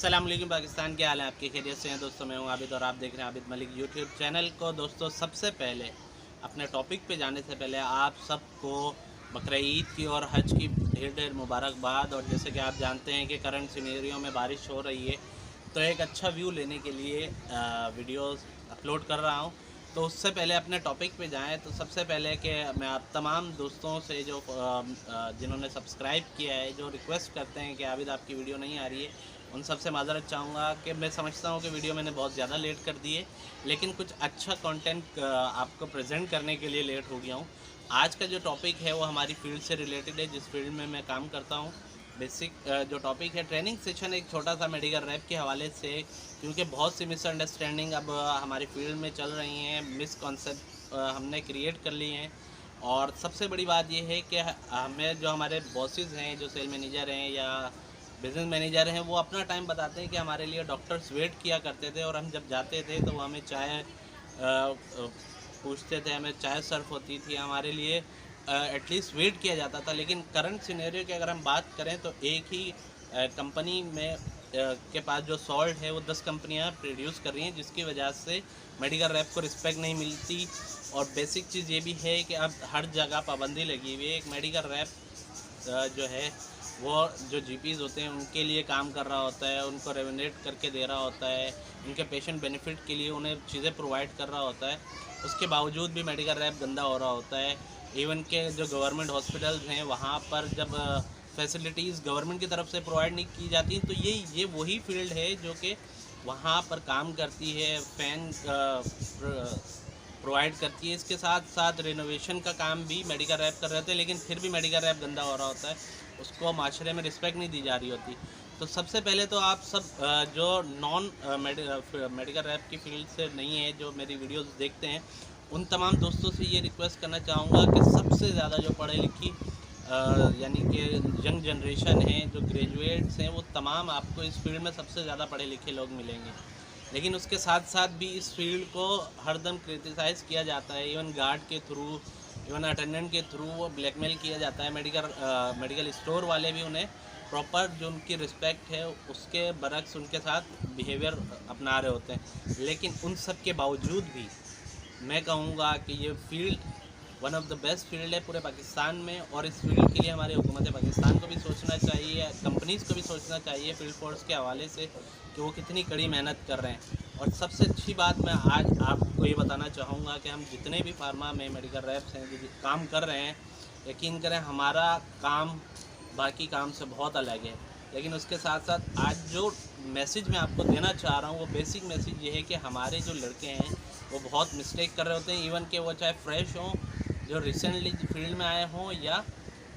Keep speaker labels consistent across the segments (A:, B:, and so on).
A: अस्सलाम वालेकुम पाकिस्तान, के हाल है आपके? खैरियत से हैं दोस्तों? मैं हूं आबिद और आप देख रहे हैं आबिद मलिक यूट्यूब चैनल को। दोस्तों, सबसे पहले अपने टॉपिक पे जाने से पहले आप सबको बकरीद ईद की और हज की ढेर ढेर मुबारकबाद। और जैसे कि आप जानते हैं कि करंट सिनेरियो में बारिश हो रही है, तो एक अच्छा व्यू लेने के लिए वीडियोस अपलोड कर रहा हूं। तो उससे पहले अपने टॉपिक पे जाएं तो सबसे पहले कि मैं आप तमाम दोस्तों से जो जिन्होंने सब्सक्राइब किया है, जो रिक्वेस्ट करते हैं कि आबिद आपकी वीडियो नहीं आ रही है, उन सब से माज़रत चाहूँगा कि मैं समझता हूँ कि वीडियो मैंने बहुत ज़्यादा लेट कर दी है, लेकिन कुछ अच्छा कंटेंट आपको प्रेजेंट करने के लिए लेट हो गया हूँ। आज का जो टॉपिक है वो हमारी फील्ड से रिलेटेड है, जिस फील्ड में मैं काम करता हूँ। बेसिक जो टॉपिक है, ट्रेनिंग सेशन, एक छोटा सा मेडिकल रैप के हवाले से, क्योंकि बहुत सी मिसअंडरस्टैंडिंग अब हमारी फील्ड में चल रही हैं, मिसकॉन्सेप्ट हमने क्रिएट कर लिए हैं। और सबसे बड़ी बात यह है कि हमें जो हमारे बॉसेस हैं, जो सेल मैनेजर हैं या बिज़नेस मैनेजर हैं, वो अपना टाइम बताते हैं कि हमारे लिए डॉक्टर्स वेट किया करते थे, और हम जब जाते थे तो वो हमें चाय पूछते थे, हमें चाय सर्व होती थी, हमारे लिए एटलीस्ट वेट किया जाता था। लेकिन करंट सिनेरियो की अगर हम बात करें तो एक ही कंपनी में के पास जो सॉल्ट है वो 10 कंपनियां प्रोड्यूस कर रही हैं, जिसकी वजह से मेडिकल रैप को रिस्पेक्ट नहीं मिलती। और बेसिक चीज़ ये भी है कि अब हर जगह पाबंदी लगी हुई है। एक मेडिकल रैप जो है वो जो जीपीज़ होते हैं उनके लिए काम कर रहा होता है, उनको रेवेनेट करके दे रहा होता है, उनके पेशेंट बेनिफिट के लिए उन्हें चीज़ें प्रोवाइड कर रहा होता है। उसके बावजूद भी मेडिकल रैप गंदा हो रहा होता है। इवन के जो गवर्नमेंट हॉस्पिटल्स हैं, वहाँ पर जब फैसिलिटीज़ गवर्नमेंट की तरफ से प्रोवाइड नहीं की जाती, तो ये वही फील्ड है जो कि वहाँ पर काम करती है, फ़ैन प्रोवाइड करती है। इसके साथ साथ रिनोवेशन का काम भी मेडिकल रैप कर रहे थे, लेकिन फिर भी मेडिकल रैप गंदा हो रहा होता है, उसको माशरे में रिस्पेक्ट नहीं दी जा रही होती। तो सबसे पहले तो आप सब जो नॉन मेडिकल रैप की फील्ड से नहीं है, जो मेरी वीडियोस देखते हैं, उन तमाम दोस्तों से ये रिक्वेस्ट करना चाहूँगा कि सबसे ज़्यादा जो पढ़े लिखी यानी कि यंग जनरेशन है, जो ग्रेजुएट्स हैं, वो तमाम आपको इस फील्ड में सबसे ज़्यादा पढ़े लिखे लोग मिलेंगे। लेकिन उसके साथ साथ भी इस फील्ड को हरदम क्रिटिसाइज़ किया जाता है, इवन गार्ड के थ्रू, इवन अटेंडेंट के थ्रू वो ब्लैकमेल किया जाता है। मेडिकल स्टोर वाले भी उन्हें प्रॉपर जो उनकी रिस्पेक्ट है उसके बरक्स उनके साथ बिहेवियर अपना रहे होते हैं। लेकिन उन सब के बावजूद भी मैं कहूँगा कि ये field one of the best field है पूरे पाकिस्तान में। और इस फील्ड के लिए हमारी हुकूमत पाकिस्तान को भी सोचना चाहिए, कंपनीज़ को भी सोचना चाहिए फील्ड फोर्स के हवाले से, कि वो कितनी कड़ी मेहनत कर रहे हैं। और सबसे अच्छी बात मैं आज आपको ये बताना चाहूँगा कि हम जितने भी फार्मा में मेडिकल रैप्स हैं जो काम कर रहे हैं, यकीन करें हमारा काम बाकी काम से बहुत अलग है। लेकिन उसके साथ साथ आज जो मैसेज मैं आपको देना चाह रहा हूँ, वो बेसिक मैसेज ये है कि हमारे जो लड़के हैं वो बहुत मिस्टेक कर रहे होते हैं। इवन के वो चाहे फ्रेश हों, जो रिसेंटली फील्ड में आए हों, या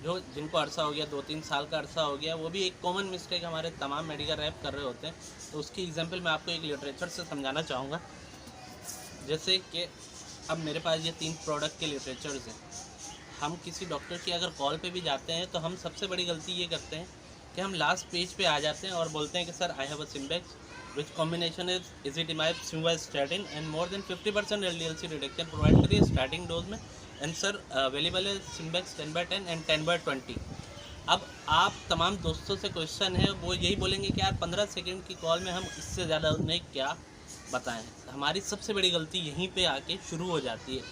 A: जो जिनको अरसा हो गया, 2-3 साल का अरसा हो गया, वो भी एक कॉमन मिस्टेक हमारे तमाम मेडिकल रैप कर रहे होते हैं। तो उसकी एग्जांपल मैं आपको एक लिटरेचर से समझाना चाहूँगा। जैसे कि अब मेरे पास ये 3 प्रोडक्ट के लिटरेचर्स हैं। हम किसी डॉक्टर की अगर कॉल पे भी जाते हैं तो हम सबसे बड़ी गलती ये करते हैं कि हम लास्ट पेज पे आ जाते हैं और बोलते हैं कि sir, I have a Simbex which combination is ezetimibe simvastatin and more than 50% LDLC reduction provide करिए स्टार्टिंग डोज में, एंड सर अवेलेबल है सिम्बेक्स 10/10 एंड 10/20। अब आप तमाम दोस्तों से क्वेश्चन है, वो यही बोलेंगे कि यार 15 सेकंड की कॉल में हम इससे ज़्यादा उन्हें क्या बताएं। हमारी सबसे बड़ी गलती यहीं पे आके शुरू हो जाती है,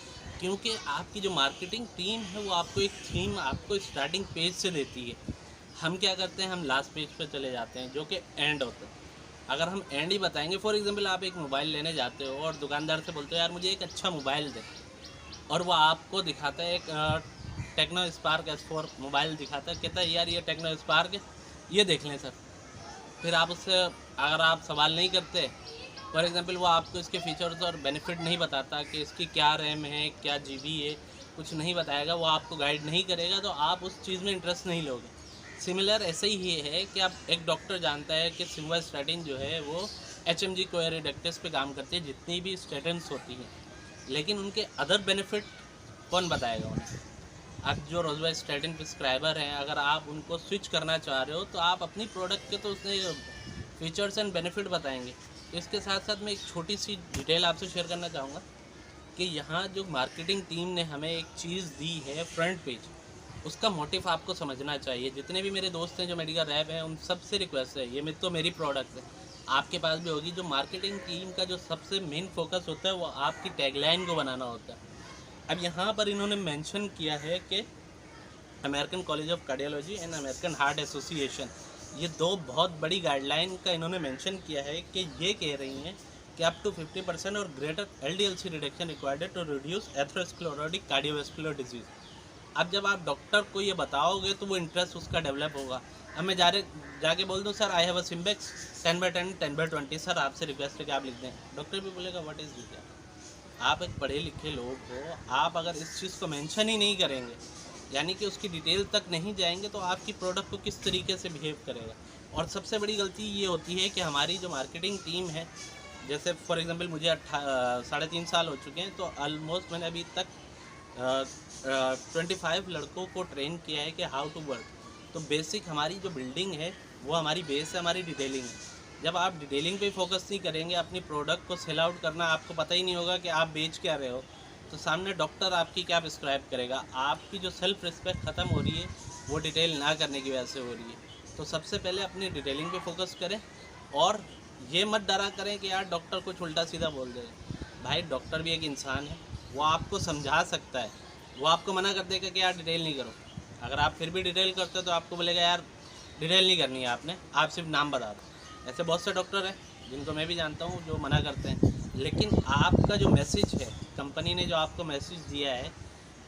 A: क्योंकि आपकी जो मार्केटिंग टीम है वो आपको एक थीम आपको स्टार्टिंग पेज से देती है। हम क्या करते हैं, हम लास्ट पेज पे चले जाते हैं जो कि एंड होता है। अगर हम एंड ही बताएंगे, फॉर एग्जांपल आप एक मोबाइल लेने जाते हो और दुकानदार से बोलते हो यार मुझे एक अच्छा मोबाइल दे, और वो आपको दिखाता है एक टेक्नो स्पार्क S4 मोबाइल दिखाता है, कहता है यार ये टेक्नो स्पार्क है, ये देख लें सर। फिर आप उससे अगर आप सवाल नहीं करते, फॉर एग्जांपल वो आपको इसके फीचर्स और बेनिफिट नहीं बताता कि इसकी क्या रैम है, क्या GB है, कुछ नहीं बताएगा, वो आपको गाइड नहीं करेगा, तो आप उस चीज़ में इंटरेस्ट नहीं लोगे। सिमिलर ऐसे ही है कि आप एक डॉक्टर जानता है कि सिम्वास्टैटिन जो है वो HMG कोएरिडक्टस पे काम करती है, जितनी भी स्टेटिन्स होती हैं, लेकिन उनके अदर बेनिफिट कौन बताएगा उन्हें? आप जो रोज़वास्टैटिन प्रिस्क्राइबर हैं, अगर आप उनको स्विच करना चाह रहे हो तो आप अपनी प्रोडक्ट के तो उसने फीचर्स एंड बेनिफिट बताएंगे। इसके साथ साथ मैं एक छोटी सी डिटेल आपसे शेयर करना चाहूँगा कि यहाँ जो मार्केटिंग टीम ने हमें एक चीज़ दी है, फ्रंट पेज। उसका मोटिव आपको समझना चाहिए। जितने भी मेरे दोस्त हैं जो मेडिकल रैप हैं, उन सबसे रिक्वेस्ट है, ये तो मेरी प्रोडक्ट है, आपके पास भी होगी। जो मार्केटिंग टीम का जो सबसे मेन फोकस होता है वो आपकी टैगलाइन को बनाना होता है। अब यहाँ पर इन्होंने मेंशन किया है कि American college of cardiology and American heart association, ये दो बहुत बड़ी गाइडलाइन का इन्होंने मेंशन किया है कि ये कह रही हैं कि अप टू 50% और greater LDL-C reduction required to reduce atherosclerotic cardiovascular disease. अब जब आप डॉक्टर को ये बताओगे तो वो इंटरेस्ट उसका डेवलप होगा। अब मैं जाके बोल दूँ sir I have a SIMBEX 10/10 10/20, sir आपसे रिक्वेस्ट है कि आप लिख दें, डॉक्टर भी बोलेगा व्हाट इज़ दिस। आप एक पढ़े लिखे लोग हो, आप अगर इस चीज़ को मेंशन ही नहीं करेंगे, यानी कि उसकी डिटेल तक नहीं जाएंगे, तो आपकी प्रोडक्ट को किस तरीके से बिहेव करेगा। और सबसे बड़ी गलती ये होती है कि हमारी जो मार्केटिंग टीम है, जैसे फॉर एग्जांपल मुझे 3.5 साल हो चुके हैं, तो ऑलमोस्ट मैंने अभी तक 25 लड़कों को ट्रेन किया है कि हाउ टू वर्क। तो बेसिक हमारी जो बिल्डिंग है वो हमारी बेस है, हमारी डिटेलिंग है। जब आप डिटेलिंग पे फोकस नहीं करेंगे, अपनी प्रोडक्ट को सेल आउट करना आपको पता ही नहीं होगा कि आप बेच क्या रहे हो, तो सामने डॉक्टर आपकी क्या प्रिस्क्राइब करेगा। आपकी जो सेल्फ रिस्पेक्ट ख़त्म हो रही है वो डिटेल ना करने की वजह से हो रही है। तो सबसे पहले अपनी डिटेलिंग पे फोकस करें और ये मत डरा करें कि यार डॉक्टर कुछ उल्टा सीधा बोल देगा। भाई डॉक्टर भी एक इंसान है, वो आपको समझा सकता है, वो आपको मना कर देगा कि यार डिटेल नहीं करो। अगर आप फिर भी डिटेल करते हो तो आपको बोलेगा यार डिटेल नहीं करनी है आपने, आप सिर्फ नाम बता दो। ऐसे बहुत से डॉक्टर हैं जिनको मैं भी जानता हूँ जो मना करते हैं। लेकिन आपका जो मैसेज है, कंपनी ने जो आपको मैसेज दिया है,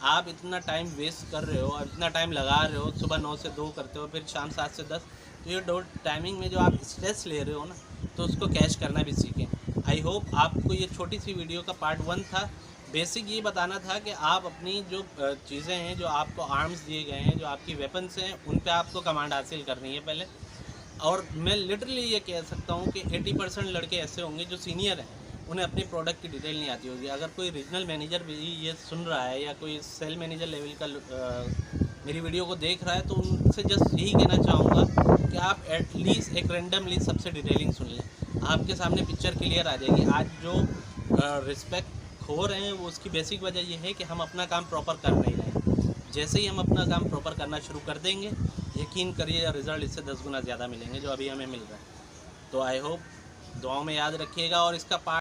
A: आप इतना टाइम वेस्ट कर रहे हो और इतना टाइम लगा रहे हो, सुबह 9 से 2 करते हो, फिर शाम 7 से 10, तो ये टाइमिंग में जो आप स्ट्रेस ले रहे हो ना, तो उसको कैश करना भी सीखें। आई होप आपको ये छोटी सी वीडियो का पार्ट 1 था। बेसिक ये बताना था कि आप अपनी जो चीज़ें हैं, जो आपको आर्म्स दिए गए हैं, जो आपकी वेपन्स हैं, उन पे आपको कमांड हासिल करनी है पहले। और मैं लिटरली ये कह सकता हूँ कि 80% लड़के ऐसे होंगे जो सीनियर हैं, उन्हें अपनी प्रोडक्ट की डिटेल नहीं आती होगी। अगर कोई रीजनल मैनेजर भी ये सुन रहा है या कोई सेल मैनेजर लेवल का मेरी वीडियो को देख रहा है, तो उनसे जस्ट यही कहना चाहूँगा कि आप एटलीस्ट एक रेंडमली सबसे डिटेलिंग सुन लें, आपके सामने पिक्चर क्लियर आ जाएगी। आज जो रिस्पेक्ट खो रहे हैं वो उसकी बेसिक वजह ये है कि हम अपना काम प्रॉपर कर नहीं रहे हैं। जैसे ही हम अपना काम प्रॉपर करना शुरू कर देंगे, यकीन करिए रिज़ल्ट इससे 10 गुना ज़्यादा मिलेंगे जो अभी हमें मिल रहा है। तो आई होप दुआओं में याद रखिएगा और इसका पार्ट